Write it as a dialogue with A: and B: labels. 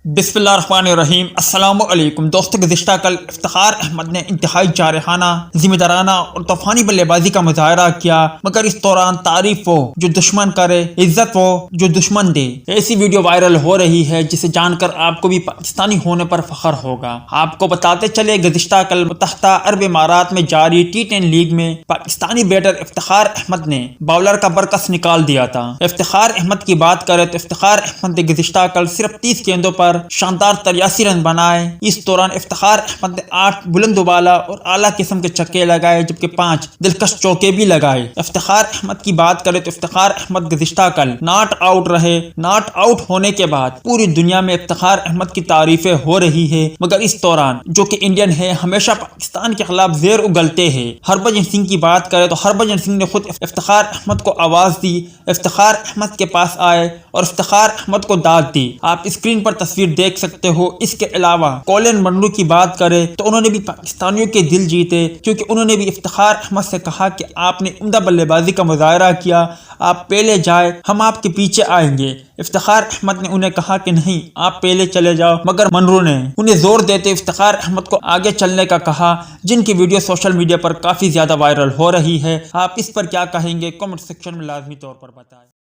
A: बिस्मिल्लाहिर्रहमानिर्रहीम। अस्सलाम वालेकुम दोस्तों, गुज़िश्ता कल इफ्तिखार अहमद ने इंतहाई जारहाना, ज़िम्मेदाराना और तूफ़ानी बल्लेबाजी का मुजाहरा किया, मगर इस दौरान तारीफ वो जो दुश्मन करे, इज्जत वो जो दुश्मन दे। ऐसी वीडियो वायरल हो रही है जिसे जानकर आपको भी पाकिस्तानी होने पर फख्र होगा। आपको बताते चले, गुज़िश्ता कल मुत्तहदा अरब इमारात में जारी T10 लीग में पाकिस्तानी बैटर इफ्तिखार अहमद ने बाउलर का बरकस निकाल दिया था। इफ्तिखार अहमद की बात करें तो इफ्तिखार अहमद ने गुज़िश्ता कल सिर्फ 30 गेंदों पर शानदार 83 रन बनाए। इस दौरान इफ्तिखार अहमद ने 8 बुलंद उबाला और आला किस्म के छक्के लगाए, जबकि 5 दिलकश चौके भी लगाए। इफ्तिखार अहमद की बात करें तो इफ्तिखार अहमद गुज़िश्ता कल नॉट आउट रहे। नॉट आउट होने के बाद पूरी दुनिया में इफ्तिखार अहमद की तारीफें हो रही है, मगर इस दौरान जो कि इंडियन है, हमेशा पाकिस्तान के खिलाफ ज़ेर उगलते हैं। हरभजन सिंह की बात करें तो हरभजन सिंह ने खुद इफ्तिखार अहमद को आवाज़ दी, इफ्तिखार अहमद के पास आए और इफ्तिखार अहमद को दाद दी। आप स्क्रीन पर तस्वीर देख सकते हो। इसके अलावा कॉलिन मंरो की बात करें तो उन्होंने भी पाकिस्तानियों के दिल जीते, क्योंकि उन्होंने भी इफ्तिखार अहमद से कहा कि आपने उम्दा बल्लेबाजी का मुजाहरा किया, आप पहले जाए, हम आपके पीछे आएंगे। इफ्तिखार अहमद ने उन्हें कहा कि नहीं, आप पहले चले जाओ, मगर मंरो ने उन्हें जोर देते इफ्तिखार अहमद को आगे चलने का कहा, जिनकी वीडियो सोशल मीडिया पर काफी ज्यादा वायरल हो रही है। आप इस पर क्या कहेंगे? कमेंट सेक्शन में लाजमी तौर पर बताएं।